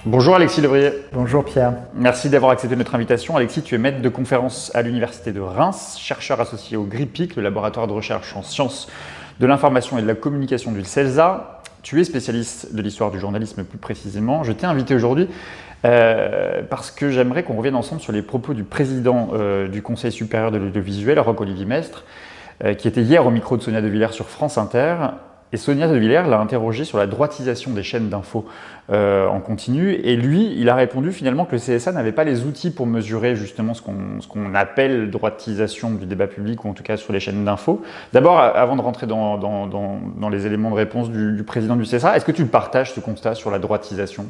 Bonjour Alexis Levrier. Bonjour Pierre. Merci d'avoir accepté notre invitation. Alexis, tu es maître de conférence à l'Université de Reims, chercheur associé au GRIPIC, le laboratoire de recherche en sciences de l'information et de la communication du CELSA. Tu es spécialiste de l'histoire du journalisme plus précisément. Je t'ai invité aujourd'hui parce que j'aimerais qu'on revienne ensemble sur les propos du président du Conseil supérieur de l'audiovisuel, Roch-Olivier Maistre, qui était hier au micro de Sonia De Villers sur France Inter. Et Sonia De Villers l'a interrogé sur la droitisation des chaînes d'infos en continu. Et lui, il a répondu finalement que le CSA n'avait pas les outils pour mesurer justement ce qu'on appelle droitisation du débat public, ou en tout cas sur les chaînes d'infos. D'abord, avant de rentrer dans les éléments de réponse du président du CSA, est-ce que tu partages ce constat sur la droitisation ?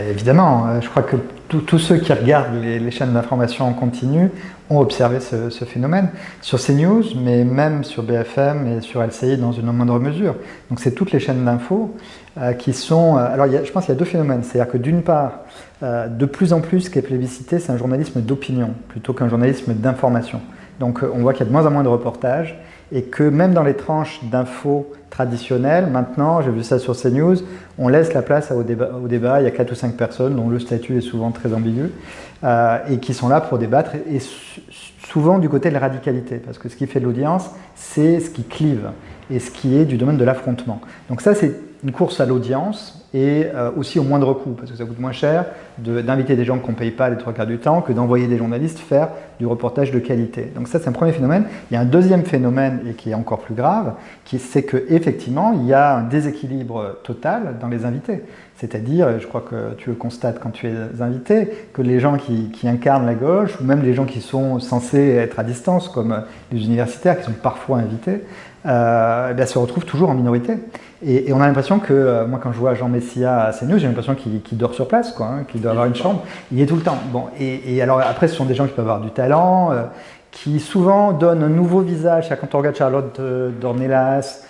Évidemment, je crois que tous ceux qui regardent les chaînes d'information en continu ont observé ce phénomène sur CNews, mais même sur BFM et sur LCI dans une moindre mesure. Donc c'est toutes les chaînes d'infos qui sont... Alors je pense qu'il y a deux phénomènes, c'est-à-dire que d'une part, de plus en plus ce qui est plébiscité, c'est un journalisme d'opinion plutôt qu'un journalisme d'information. Donc on voit qu'il y a de moins en moins de reportages et que même dans les tranches d'infos traditionnelles, maintenant, j'ai vu ça sur CNews, on laisse la place au débat. Il y a 4 ou 5 personnes dont le statut est souvent très ambigu et qui sont là pour débattre et souvent du côté de la radicalité, parce que ce qui fait de l'audience, c'est ce qui clive et ce qui est du domaine de l'affrontement. Donc ça, c'est une course à l'audience et aussi au moindre coût, parce que ça coûte moins cher d'inviter des gens qu'on ne paye pas les 3 quarts du temps que d'envoyer des journalistes faire du reportage de qualité. Donc ça, c'est un premier phénomène. Il y a un deuxième phénomène, et qui est encore plus grave, c'est qu'effectivement, il y a un déséquilibre total dans les invités. C'est-à-dire, je crois que tu le constates quand tu es invité, que les gens qui incarnent la gauche, ou même les gens qui sont censés être à distance, comme les universitaires qui sont parfois invités, se retrouvent toujours en minorité. Et on a l'impression que, moi quand je vois Jean Messia à CNews, j'ai l'impression qu'il dort sur place, qu'il doit avoir une chambre. Il y est tout le temps. Bon, et alors après, ce sont des gens qui peuvent avoir du talent, qui souvent donnent un nouveau visage. Quand on regarde Charlotte Dornelas,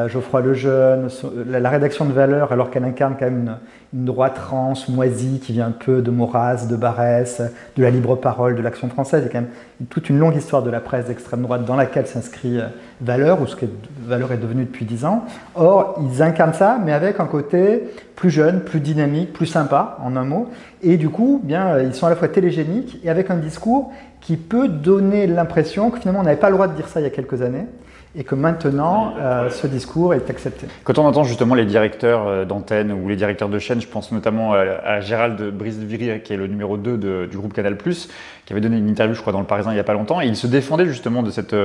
Geoffroy Lejeune, la rédaction de Valeurs, alors qu'elle incarne quand même une droite rance, moisie, qui vient un peu de Maurras, de Barrès, de la libre parole, de l'Action française. Il y a quand même toute une longue histoire de la presse d'extrême droite dans laquelle s'inscrit Valeurs, ou ce que Valeurs est devenu depuis 10 ans. Or, ils incarnent ça, mais avec un côté plus jeune, plus dynamique, plus sympa, en un mot. Et du coup, ils sont à la fois télégéniques et avec un discours qui peut donner l'impression que finalement on n'avait pas le droit de dire ça il y a quelques années, et que maintenant, ce discours est accepté. Quand on entend justement les directeurs d'antenne ou les directeurs de chaîne, je pense notamment à Gérald Brice-Viry, qui est le numéro 2 du groupe Canal+, qui avait donné une interview, je crois, dans Le Parisien il n'y a pas longtemps, et il se défendait justement de cette...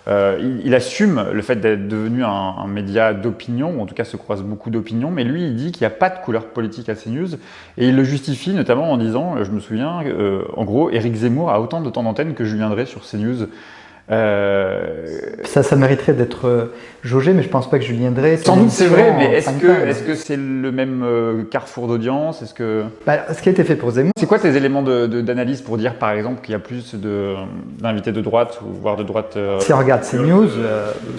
il assume le fait d'être devenu un média d'opinion, ou en tout cas se croise beaucoup d'opinions, mais lui, il dit qu'il n'y a pas de couleur politique à CNews, et il le justifie notamment en disant, je me souviens, en gros, Éric Zemmour a autant de temps d'antenne que Julien Drey sur CNews. Ça mériterait d'être jaugé, mais je pense pas que Julien Drey... Sans doute c'est vrai, mais est-ce que c'est le même carrefour d'audience ? Ce qui a été fait pour Zemmour... C'est quoi tes éléments d'analyse pour dire, par exemple, qu'il y a plus d'invités de droite, ou voire de droite Si on regarde CNews,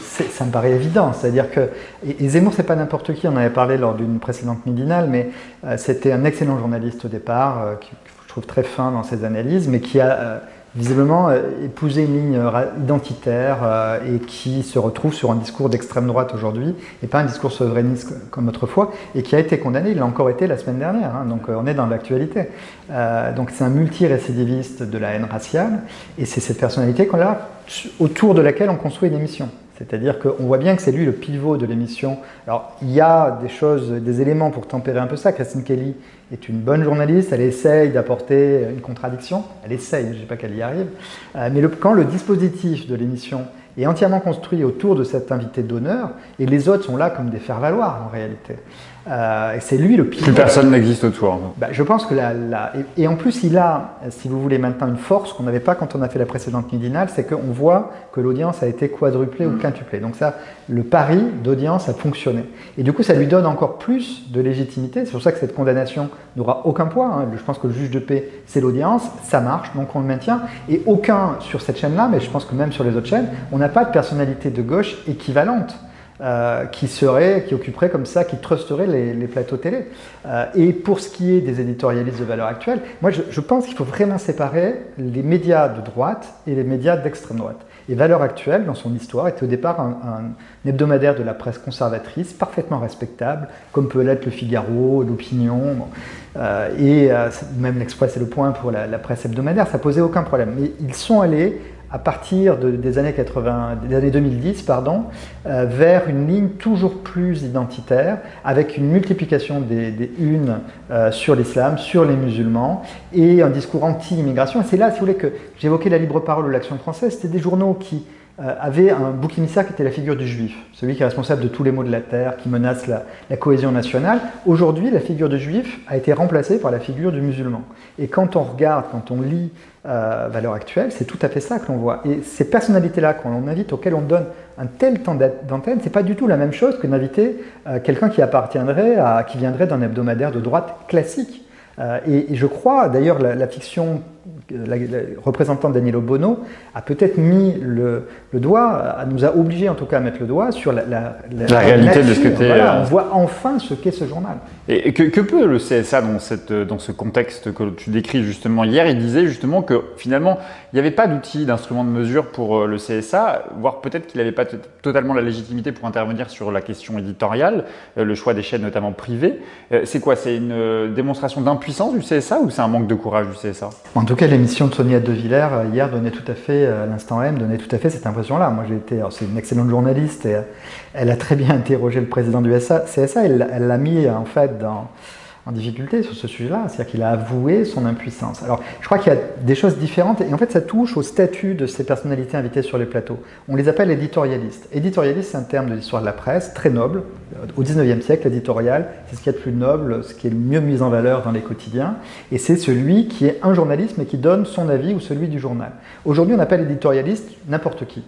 ça me paraît évident. C'est-à-dire que... Et Zemmour, c'est pas n'importe qui, on en avait parlé lors d'une précédente midinale, mais c'était un excellent journaliste au départ, que je trouve très fin dans ses analyses, mais qui a... visiblement épouser une ligne identitaire et qui se retrouve sur un discours d'extrême droite aujourd'hui et pas un discours souverainiste comme autrefois, et qui a été condamné, il l'a encore été la semaine dernière, donc on est dans l'actualité. Donc c'est un multirécidiviste de la haine raciale, et c'est cette personnalité qu'on a autour de laquelle on construit une émission. C'est-à-dire qu'on voit bien que c'est lui le pivot de l'émission. Alors, il y a des éléments pour tempérer un peu ça. Christine Kelly est une bonne journaliste, elle essaye d'apporter une contradiction. Elle essaye, je ne dis pas qu'elle y arrive. Mais quand le dispositif de l'émission est entièrement construit autour de cet invité d'honneur, et les autres sont là comme des faire-valoir en réalité. Et c'est lui le pivot. Plus personne n'existe autour. Je pense que et en plus, il a, si vous voulez, maintenant une force qu'on n'avait pas quand on a fait la précédente midinale, c'est qu'on voit que l'audience a été quadruplée ou quintuplée. Donc ça, le pari d'audience a fonctionné. Et du coup, ça lui donne encore plus de légitimité. C'est pour ça que cette condamnation n'aura aucun poids. Je pense que le juge de paix, c'est l'audience, ça marche, donc on le maintient. Et aucun sur cette chaîne-là, mais je pense que même sur les autres chaînes, on n'a pas de personnalité de gauche équivalente. Qui occuperait comme ça, qui trusterait les plateaux télé. Et pour ce qui est des éditorialistes de Valeurs Actuelles, moi je pense qu'il faut vraiment séparer les médias de droite et les médias d'extrême droite. Et Valeurs Actuelles, dans son histoire, était au départ un hebdomadaire de la presse conservatrice, parfaitement respectable, comme peut l'être le Figaro, l'Opinion, même l'Express et le Point pour la presse hebdomadaire, ça posait aucun problème. Mais ils sont allés à partir des années 2010, vers une ligne toujours plus identitaire, avec une multiplication des unes sur l'islam, sur les musulmans, et un discours anti-immigration. Et c'est là, si vous voulez, que j'évoquais la libre parole ou l'Action française. C'était des journaux qui avaient un bouc émissaire qui était la figure du juif, celui qui est responsable de tous les maux de la terre, qui menace la cohésion nationale. Aujourd'hui, la figure du juif a été remplacée par la figure du musulman. Et quand on regarde, quand on lit Valeurs Actuelles, c'est tout à fait ça que l'on voit. Et ces personnalités-là, quand on invite, auxquelles on donne un tel temps d'antenne, c'est pas du tout la même chose que d'inviter quelqu'un qui viendrait d'un hebdomadaire de droite classique. Et je crois, d'ailleurs, la fiction, la représentante Daniele Bono a peut-être mis le doigt, nous a obligés en tout cas à mettre le doigt sur la réalité de ce côté. Voilà, on voit enfin ce qu'est ce journal. Et que peut le CSA dans ce contexte que tu décris justement hier? Il disait justement que finalement, il n'y avait pas d'outil, d'instrument de mesure pour le CSA, voire peut-être qu'il n'avait pas totalement la légitimité pour intervenir sur la question éditoriale, le choix des chaînes notamment privées. C'est quoi? C'est une démonstration d'impuissance du CSA ou c'est un manque de courage du CSA? En tout cas, l'émission de Sonia De Villers hier donnait tout à fait, l'Instant M donnait tout à fait cette impression-là. Moi, c'est une excellente journaliste et elle a très bien interrogé le président du CSA. Elle l'a mis en fait en difficulté sur ce sujet-là, c'est-à-dire qu'il a avoué son impuissance. Alors, je crois qu'il y a des choses différentes et en fait, ça touche au statut de ces personnalités invitées sur les plateaux. On les appelle éditorialistes. Éditorialiste, c'est un terme de l'histoire de la presse, très noble. Au XIXe siècle, l'éditorial, c'est ce qu'il y a de plus noble, ce qui est le mieux mis en valeur dans les quotidiens, et c'est celui qui est un journaliste mais qui donne son avis ou celui du journal. Aujourd'hui, on appelle éditorialiste n'importe qui.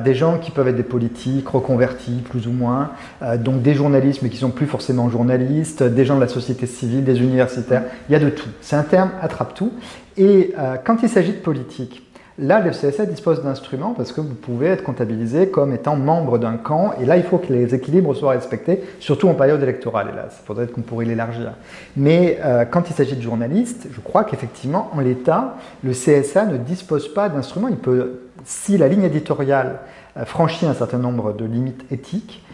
Des gens qui peuvent être des politiques reconvertis plus ou moins, donc des journalistes mais qui ne sont plus forcément journalistes, des gens de la société civile, des universitaires, il y a de tout. C'est un terme attrape-tout. Et quand il s'agit de politique, là le CSA dispose d'instruments parce que vous pouvez être comptabilisé comme étant membre d'un camp et là il faut que les équilibres soient respectés, surtout en période électorale, hélas. Il faudrait qu'on pourrait l'élargir. Mais quand il s'agit de journalistes, je crois qu'effectivement en l'état, le CSA ne dispose pas d'instruments. Il peut, si la ligne éditoriale franchit un certain nombre de limites éthiques,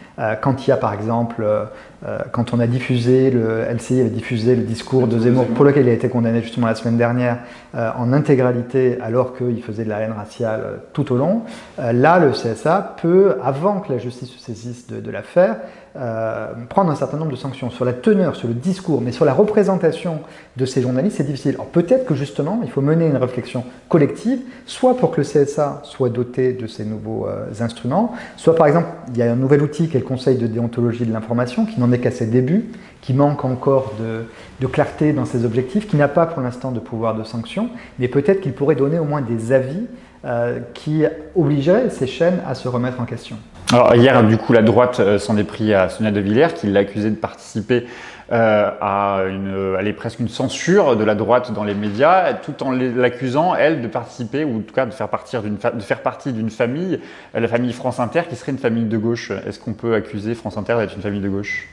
quand il y a par exemple, quand on a diffusé, le LCI avait diffusé le discours de Zemmour, pour lequel il a été condamné justement la semaine dernière, en intégralité alors qu'il faisait de la haine raciale tout au long, là le CSA peut, avant que la justice se saisisse de l'affaire, prendre un certain nombre de sanctions sur la teneur, sur le discours, mais sur la représentation de ces journalistes, c'est difficile. Alors peut-être que justement, il faut mener une réflexion collective, soit pour que le CSA soit doté de ces nouveaux instruments, soit par exemple, il y a un nouvel outil qui est le Conseil de déontologie de l'information, qui n'en est qu'à ses débuts, qui manque encore de clarté dans ses objectifs, qui n'a pas pour l'instant de pouvoir de sanction, mais peut-être qu'il pourrait donner au moins des avis qui obligeraient ces chaînes à se remettre en question. Alors hier, du coup, la droite s'en est pris à Sonia De Villers, qui l'a accusée de participer à presque une censure de la droite dans les médias, tout en l'accusant, elle, de participer, ou en tout cas de faire partie d'une famille, la famille France Inter, qui serait une famille de gauche. Est-ce qu'on peut accuser France Inter d'être une famille de gauche?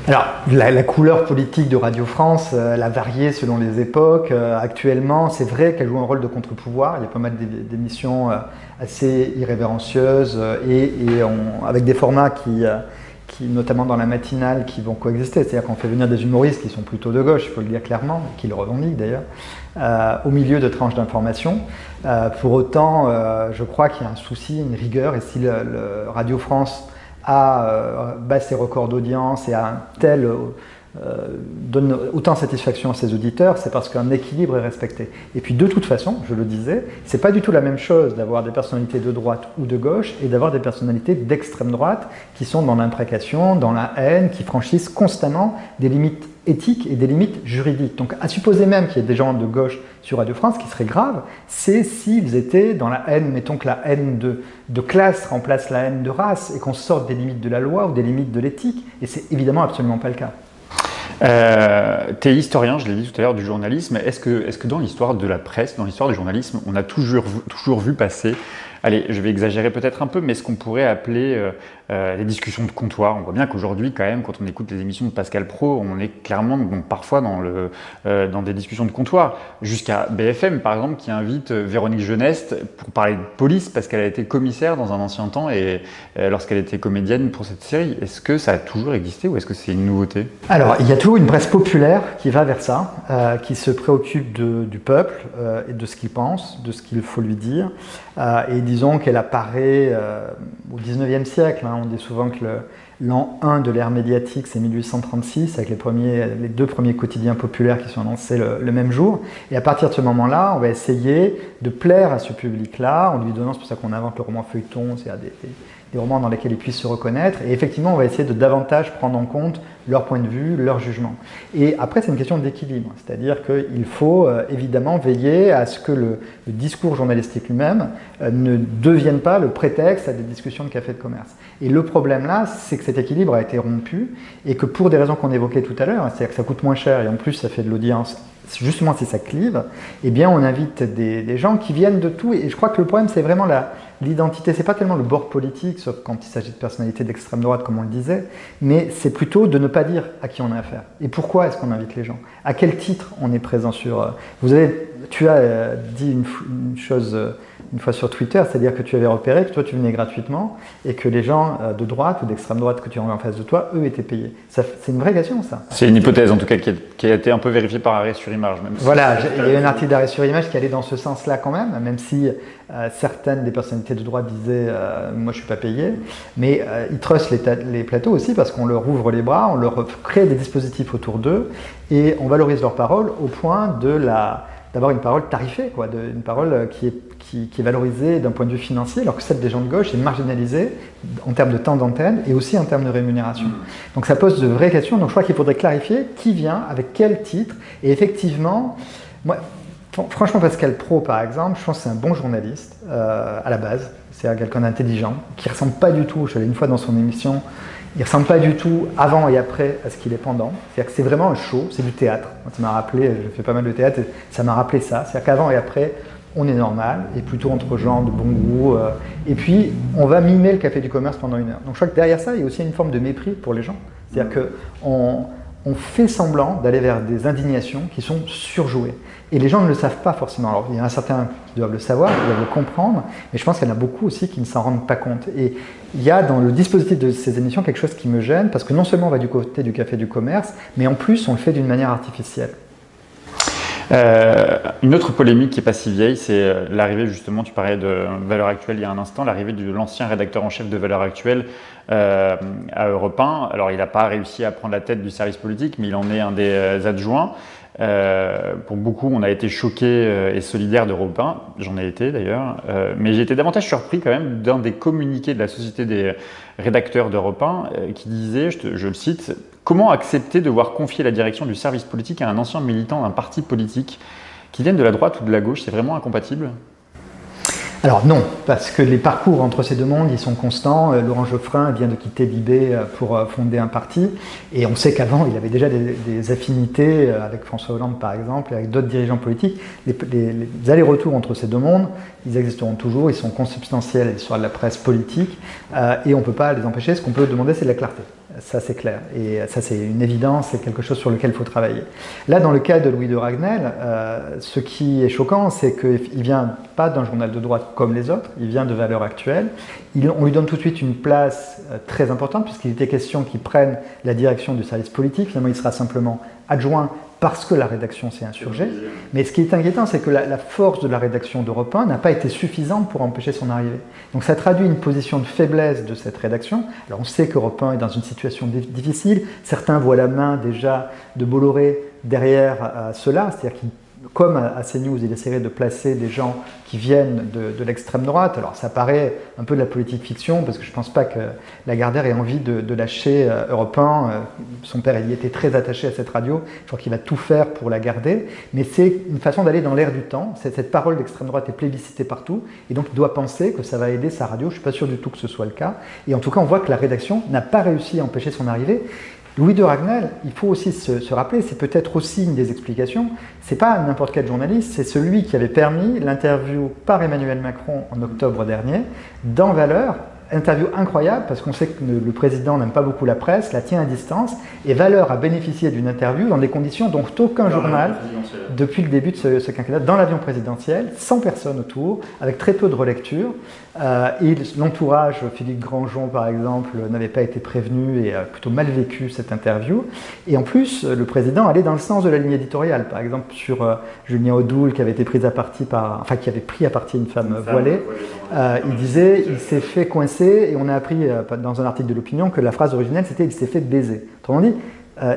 Alors, la couleur politique de Radio France, elle a varié selon les époques. Actuellement, c'est vrai qu'elle joue un rôle de contre-pouvoir. Il y a pas mal d'émissions assez irrévérencieuses avec des formats qui, notamment dans la matinale, qui vont coexister. C'est-à-dire qu'on fait venir des humoristes qui sont plutôt de gauche, il faut le dire clairement, qui le revendiquent d'ailleurs, au milieu de tranches d'information. Pour autant, je crois qu'il y a un souci, une rigueur, et si le Radio France bat ses records d'audience et donne autant de satisfaction à ses auditeurs, c'est parce qu'un équilibre est respecté. Et puis de toute façon, je le disais, c'est pas du tout la même chose d'avoir des personnalités de droite ou de gauche et d'avoir des personnalités d'extrême droite qui sont dans l'imprécation, dans la haine, qui franchissent constamment des limites éthiques et des limites juridiques. Donc à supposer même qu'il y ait des gens de gauche sur Radio France, ce qui serait grave, c'est s'ils étaient dans la haine, mettons que la haine de classe remplace la haine de race et qu'on sorte des limites de la loi ou des limites de l'éthique, et c'est évidemment absolument pas le cas. Tu es historien, je l'ai dit tout à l'heure, du journalisme. Est-ce que dans l'histoire de la presse, dans l'histoire du journalisme, on a toujours vu passer Allez, je vais exagérer peut-être un peu, mais ce qu'on pourrait appeler les discussions de comptoir. On voit bien qu'aujourd'hui, quand même, quand on écoute les émissions de Pascal Praud, on est clairement parfois dans des discussions de comptoir. Jusqu'à BFM, par exemple, qui invite Véronique Jeunesse pour parler de police parce qu'elle a été commissaire dans un ancien temps et lorsqu'elle était comédienne pour cette série. Est-ce que ça a toujours existé ou est-ce que c'est une nouveauté? Alors, il y a toujours une presse populaire qui va vers ça, qui se préoccupe du peuple et de ce qu'il pense, de ce qu'il faut lui dire. Et disons qu'elle apparaît au 19e siècle. On dit souvent que l'an 1 de l'ère médiatique, c'est 1836, avec les deux premiers quotidiens populaires qui sont lancés le même jour. Et à partir de ce moment-là, on va essayer de plaire à ce public-là, en lui donnant, c'est pour ça qu'on invente le roman feuilleton, c'est-à-dire des romans dans lesquels ils puissent se reconnaître. Et effectivement, on va essayer de davantage prendre en compte leur point de vue, leur jugement. Et après, c'est une question d'équilibre. C'est-à-dire qu'il faut évidemment veiller à ce que le discours journalistique lui-même ne devienne pas le prétexte à des discussions de café de commerce. Et le problème là, c'est que cet équilibre a été rompu et que pour des raisons qu'on évoquait tout à l'heure, c'est-à-dire que ça coûte moins cher et en plus ça fait de l'audience, justement si ça clive, eh bien on invite des gens qui viennent de tout. Et je crois que le problème, c'est vraiment l'identité. C'est pas tellement le bord politique, sauf quand il s'agit de personnalités d'extrême droite, comme on le disait, mais c'est plutôt de ne pas dire à qui on a affaire. Et pourquoi est-ce qu'on invite les gens? À quel titre on est présent sur... Tu as dit une chose une fois sur Twitter, c'est-à-dire que tu avais repéré que toi tu venais gratuitement et que les gens de droite ou d'extrême droite que tu avais en face de toi, eux étaient payés. C'est une vraie question, ça. C'est une hypothèse en tout cas qui a été un peu vérifiée par Arrêt sur Image. Même si voilà, il y a eu un article d'Arrêt sur Image qui allait dans ce sens-là quand même si certaines des personnalités de droite disaient moi je suis pas payé, mais ils trustent les plateaux aussi parce qu'on leur ouvre les bras, on leur crée des dispositifs autour d'eux et on valorise leurs paroles au point d'avoir une parole tarifée, une parole qui est valorisée d'un point de vue financier, alors que celle des gens de gauche est marginalisée en termes de temps d'antenne et aussi en termes de rémunération. Donc ça pose de vraies questions, donc je crois qu'il faudrait clarifier qui vient, avec quel titre, et effectivement, moi, franchement Pascal Praud par exemple, je pense que c'est un bon journaliste à la base, c'est quelqu'un d'intelligent, qui ne ressemble pas du tout, je l'ai une fois dans son émission, il ne ressemble pas du tout avant et après à ce qu'il est pendant. C'est-à-dire que c'est vraiment un show, c'est du théâtre. Ça m'a rappelé, je fais pas mal de théâtre, et ça m'a rappelé ça. C'est-à-dire qu'avant et après, on est normal, et plutôt entre gens de bon goût. Et puis, on va mimer le café du commerce pendant 1 heure. Donc je crois que derrière ça, il y a aussi une forme de mépris pour les gens. C'est-à-dire qu'on fait semblant d'aller vers des indignations qui sont surjouées. Et les gens ne le savent pas forcément. Alors, il y en a certains qui doivent le savoir, qui doivent le comprendre, mais je pense qu'il y en a beaucoup aussi qui ne s'en rendent pas compte. Et il y a dans le dispositif de ces émissions quelque chose qui me gêne, parce que non seulement on va du côté du café du commerce, mais en plus on le fait d'une manière artificielle. Une autre polémique qui n'est pas si vieille, c'est l'arrivée, justement, tu parlais de Valeurs Actuelles il y a un instant, l'arrivée de l'ancien rédacteur en chef de Valeurs Actuelles à Europe 1. Alors il n'a pas réussi à prendre la tête du service politique, mais il en est un des adjoints. Pour beaucoup, on a été choqués et solidaires d'Europe 1, j'en ai été d'ailleurs, mais j'ai été davantage surpris quand même d'un des communiqués de la Société des rédacteurs d'Europe 1 qui disait, je le cite, « Comment accepter de voir confier la direction du service politique à un ancien militant d'un parti politique qui vienne de la droite ou de la gauche, c'est vraiment incompatible ?» Alors non, parce que les parcours entre ces deux mondes, ils sont constants. Laurent Geoffrin vient de quitter l'IB pour fonder un parti, et on sait qu'avant, il avait déjà des affinités avec François Hollande, par exemple, et avec d'autres dirigeants politiques. Les allers-retours entre ces deux mondes, ils existeront toujours, ils sont consubstantiels à l'histoire de la presse politique, et on ne peut pas les empêcher. Ce qu'on peut demander, c'est de la clarté. Ça, c'est clair. Et ça, c'est une évidence, c'est quelque chose sur lequel il faut travailler. Là, dans le cas de Louis de Ragnel, ce qui est choquant, c'est qu'il ne vient pas d'un journal de droite comme les autres, il vient de Valeurs Actuelles. On lui donne tout de suite une place très importante, puisqu'il était question qu'il prenne la direction du service politique. Finalement, il sera simplement adjoint parce que la rédaction s'est insurgée. Mais ce qui est inquiétant, c'est que la force de la rédaction d'Europe 1 n'a pas été suffisante pour empêcher son arrivée. Donc ça traduit une position de faiblesse de cette rédaction. Alors on sait qu'Europe 1 est dans une situation difficile. Certains voient la main déjà de Bolloré derrière cela, c'est-à-dire qu'il comme à CNews, il essaierait de placer des gens qui viennent de l'extrême droite. Alors ça paraît un peu de la politique fiction, parce que je ne pense pas que Lagardère ait envie de lâcher Europe 1. Son père, il était très attaché à cette radio. Je crois qu'il va tout faire pour la garder. Mais c'est une façon d'aller dans l'air du temps. Cette parole d'extrême droite est plébiscitée partout. Et donc il doit penser que ça va aider sa radio. Je ne suis pas sûr du tout que ce soit le cas. Et en tout cas, on voit que la rédaction n'a pas réussi à empêcher son arrivée. Louis de Ragnel, il faut aussi se rappeler, c'est peut-être aussi une des explications, c'est pas n'importe quel journaliste, c'est celui qui avait permis l'interview par Emmanuel Macron en octobre dernier dans Valeurs. Interview incroyable parce qu'on sait que le président n'aime pas beaucoup la presse, la tient à distance, et Valeurs a bénéficié d'une interview dans des conditions dont aucun journal, depuis le début de ce quinquennat, dans l'avion présidentiel, 100 personnes autour, avec très peu de relecture. Et l'entourage, Philippe Grandjean par exemple, n'avait pas été prévenu et a plutôt mal vécu cette interview. Et en plus, le président allait dans le sens de la ligne éditoriale. Par exemple, sur Julien Audoul, qui avait été pris à partie qui avait pris à partie une femme voilée, il disait, il s'est fait coincer, et on a appris dans un article de l'Opinion que la phrase originelle c'était il s'est fait baiser. Autrement dit,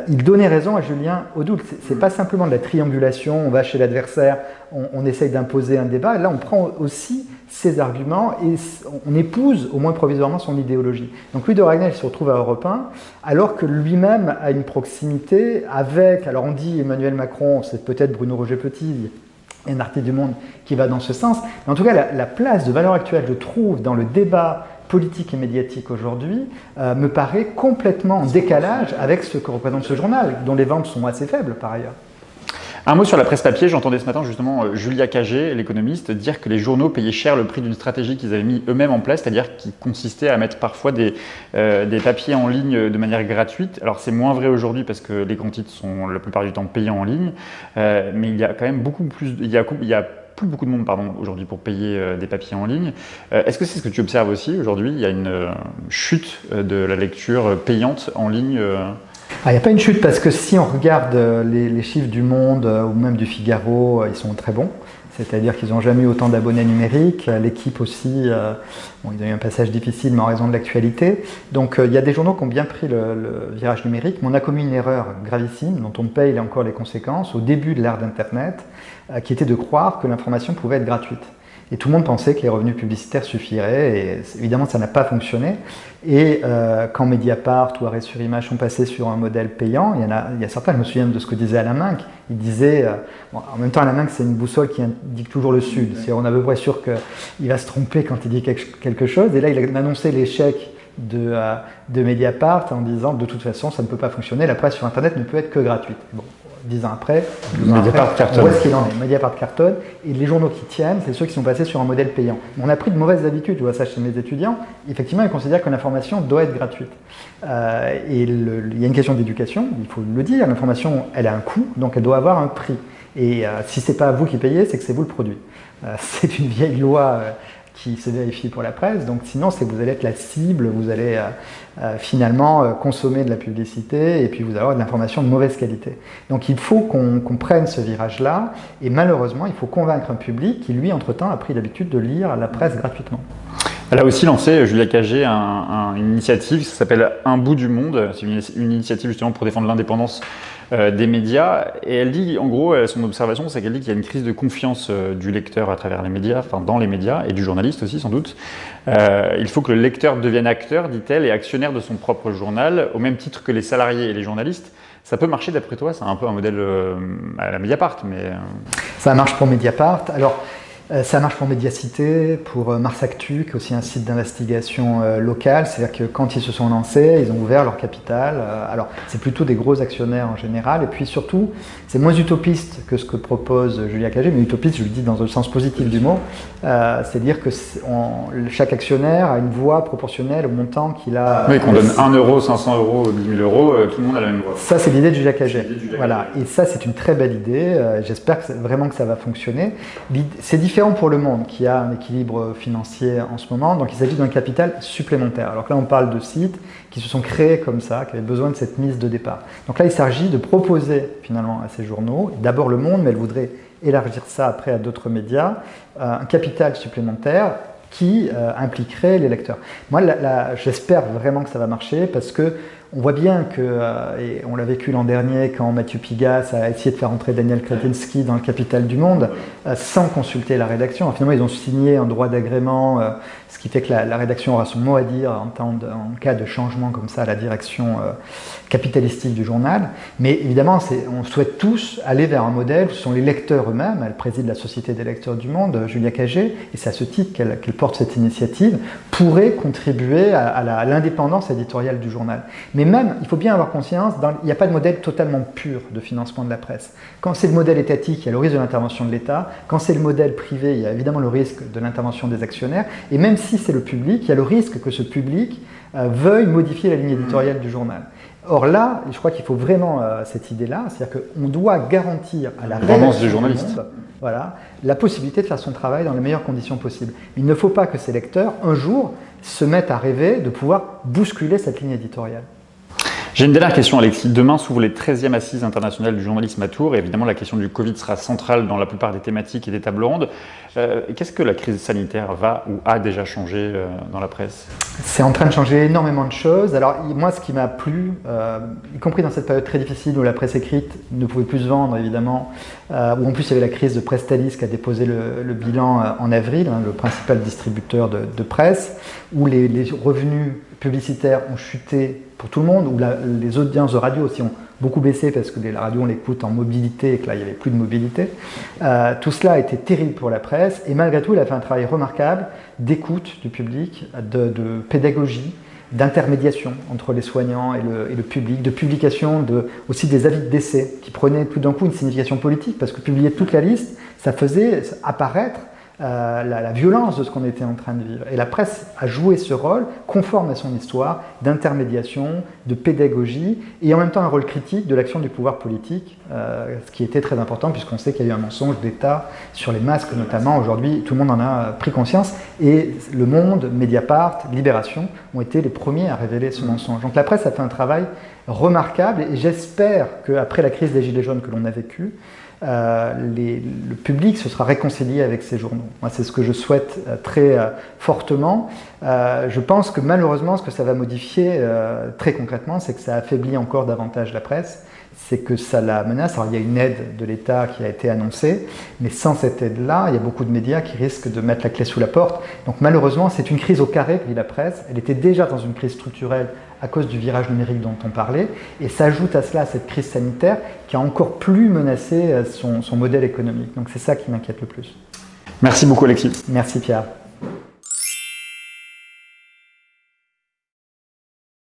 il donnait raison à Julien Audoul. C'est pas simplement de la triangulation, on va chez l'adversaire, on essaye d'imposer un débat. Là, on prend aussi ses arguments et on épouse au moins provisoirement son idéologie. Donc Louis de Ragnel se retrouve à Europe 1, alors que lui-même a une proximité avec, alors on dit Emmanuel Macron, c'est peut-être Bruno Roger-Petit, il y a un article du Monde qui va dans ce sens. Mais en tout cas, la place de Valeurs Actuelles, je trouve, dans le débat politique et médiatique aujourd'hui, me paraît complètement en décalage avec ce que représente ce journal, dont les ventes sont assez faibles par ailleurs. Un mot sur la presse papier, j'entendais ce matin justement Julia Cagé, l'économiste, dire que les journaux payaient cher le prix d'une stratégie qu'ils avaient mis eux-mêmes en place, c'est-à-dire qui consistait à mettre parfois des papiers en ligne de manière gratuite. Alors c'est moins vrai aujourd'hui parce que les grands titres sont la plupart du temps payants en ligne, mais il y a quand même beaucoup plus, il y a plus beaucoup de monde aujourd'hui pour payer des papiers en ligne. Est-ce que c'est ce que tu observes aussi aujourd'hui? Il y a une chute de la lecture payante en ligne Il n'y a pas une chute parce que si on regarde les chiffres du Monde ou même du Figaro, ils sont très bons. C'est-à-dire qu'ils n'ont jamais eu autant d'abonnés numériques. L'équipe aussi, ils ont eu un passage difficile, mais en raison de l'actualité. Donc il y a des journaux qui ont bien pris le virage numérique, mais on a commis une erreur gravissime dont on paye encore les conséquences au début de l'ère d'Internet, qui était de croire que l'information pouvait être gratuite. Et tout le monde pensait que les revenus publicitaires suffiraient, et évidemment ça n'a pas fonctionné. Et quand Mediapart ou Arrêt sur Image sont passés sur un modèle payant, il y a certains, je me souviens de ce que disait Alain Minc, il disait, en même temps Alain Minc c'est une boussole qui indique toujours le sud, on est à peu près sûr qu'il va se tromper quand il dit quelque chose, et là il a annoncé l'échec de Mediapart en disant de toute façon ça ne peut pas fonctionner, la presse sur internet ne peut être que gratuite. Bon. 10 ans après, Mediapart cartonne. Où est-ce qu'il en est? Mediapart cartonne, et les journaux qui tiennent, c'est ceux qui sont passés sur un modèle payant. On a pris de mauvaises habitudes, je vois ça chez mes étudiants, effectivement ils considèrent que l'information doit être gratuite. Et il y a une question d'éducation, il faut le dire, l'information elle a un coût, donc elle doit avoir un prix. Et si ce n'est pas vous qui payez, c'est que c'est vous le produit. C'est une vieille loi qui se vérifie pour la presse, donc sinon vous allez être la cible, vous allez finalement consommer de la publicité et puis vous allez avoir de l'information de mauvaise qualité. Donc il faut qu'on prenne ce virage-là et malheureusement il faut convaincre un public qui lui entre-temps a pris l'habitude de lire la presse gratuitement. Elle a aussi lancé, Julia Cagé, une initiative qui s'appelle Un bout du monde. C'est une initiative justement pour défendre l'indépendance des médias. Et elle dit, en gros, son observation, c'est qu'elle dit qu'il y a une crise de confiance du lecteur à travers les médias, enfin dans les médias, et du journaliste aussi sans doute. Il faut que le lecteur devienne acteur, dit-elle, et actionnaire de son propre journal, au même titre que les salariés et les journalistes. Ça peut marcher d'après toi? C'est un peu un modèle à la Mediapart, mais... Ça marche pour Mediapart. Alors, ça marche pour Mediacité, pour Mars Actu, qui est aussi un site d'investigation local. C'est-à-dire que quand ils se sont lancés, ils ont ouvert leur capital. Alors, c'est plutôt des gros actionnaires en général. Et puis surtout, c'est moins utopiste que ce que propose Julia Cagé, mais utopiste, je le dis dans le sens positif du mot. C'est-à-dire que chaque actionnaire a une voix proportionnelle au montant qu'il a. Oui, qu'on donne 1 euro, 500 euros, 10 000 euros, tout le monde a la même voix. Ça, c'est l'idée de Julia Cagé. Voilà. Et ça, c'est une très belle idée. J'espère vraiment que ça va fonctionner. C'est différent pour Le Monde, qui a un équilibre financier en ce moment. Donc, il s'agit d'un capital supplémentaire. Alors que là, on parle de sites qui se sont créés comme ça, qui avaient besoin de cette mise de départ. Donc là, il s'agit de proposer finalement à ces journaux, d'abord Le Monde, mais elle voudrait élargir ça après à d'autres médias, un capital supplémentaire qui impliquerait les lecteurs. Moi, j'espère vraiment que ça va marcher parce que on voit bien que, et on l'a vécu l'an dernier quand Mathieu Pigasse a essayé de faire entrer Daniel Kretinsky dans le capital du Monde sans consulter la rédaction. Alors, finalement, ils ont signé un droit d'agrément, ce qui fait que la rédaction aura son mot à dire en cas de changement comme ça à la direction capitalistique du journal. Mais évidemment, on souhaite tous aller vers un modèle où ce sont les lecteurs eux-mêmes. Elle préside la Société des lecteurs du Monde, Julia Cagé, et c'est à ce titre qu'elle porte cette initiative pourrait contribuer à l'indépendance éditoriale du journal. Mais même, il faut bien avoir conscience, il n'y a pas de modèle totalement pur de financement de la presse. Quand c'est le modèle étatique, il y a le risque de l'intervention de l'État. Quand c'est le modèle privé, il y a évidemment le risque de l'intervention des actionnaires. Et même si c'est le public, il y a le risque que ce public veuille modifier la ligne éditoriale du journal. Or là, je crois qu'il faut vraiment cette idée-là, c'est-à-dire qu'on doit garantir à la rédaction du journaliste, voilà, la possibilité de faire son travail dans les meilleures conditions possibles. Il ne faut pas que ces lecteurs, un jour, se mettent à rêver de pouvoir bousculer cette ligne éditoriale. J'ai une dernière question, Alexis. Demain s'ouvrent les 13e Assises internationales du journalisme à Tours. Et évidemment, la question du Covid sera centrale dans la plupart des thématiques et des tables rondes. Qu'est-ce que la crise sanitaire va ou a déjà changé dans la presse? C'est en train de changer énormément de choses. Alors, moi, ce qui m'a plu, y compris dans cette période très difficile où la presse écrite ne pouvait plus se vendre, évidemment, où en plus il y avait la crise de Presstalis qui a déposé le bilan en avril, le principal distributeur de presse, où les revenus publicitaires ont chuté pour tout le monde, où les audiences de radio aussi ont beaucoup baissé parce que la radio on l'écoute en mobilité et que là il n'y avait plus de mobilité. Tout cela a été terrible pour la presse et malgré tout il a fait un travail remarquable d'écoute du public, de pédagogie, d'intermédiation entre les soignants et le public, de publication aussi des avis de décès qui prenaient tout d'un coup une signification politique parce que publier toute la liste, ça faisait apparaître la violence de ce qu'on était en train de vivre. Et la presse a joué ce rôle, conforme à son histoire, d'intermédiation, de pédagogie, et en même temps un rôle critique de l'action du pouvoir politique, ce qui était très important puisqu'on sait qu'il y a eu un mensonge d'État sur les masques notamment. Aujourd'hui, tout le monde en a pris conscience, et Le Monde, Mediapart, Libération ont été les premiers à révéler ce mensonge. Donc la presse a fait un travail remarquable, et j'espère qu'après la crise des Gilets jaunes que l'on a vécue, le public se sera réconcilié avec ces journaux. Moi, c'est ce que je souhaite très fortement. Je pense que malheureusement, ce que ça va modifier très concrètement, c'est que ça affaiblit encore davantage la presse, c'est que ça la menace. Alors, il y a une aide de l'État qui a été annoncée, mais sans cette aide-là, il y a beaucoup de médias qui risquent de mettre la clé sous la porte. Donc malheureusement, c'est une crise au carré que vit la presse. Elle était déjà dans une crise structurelle à cause du virage numérique dont on parlait, et s'ajoute à cela cette crise sanitaire qui a encore plus menacé son modèle économique. Donc c'est ça qui m'inquiète le plus. Merci beaucoup, Alexis. Merci Pierre.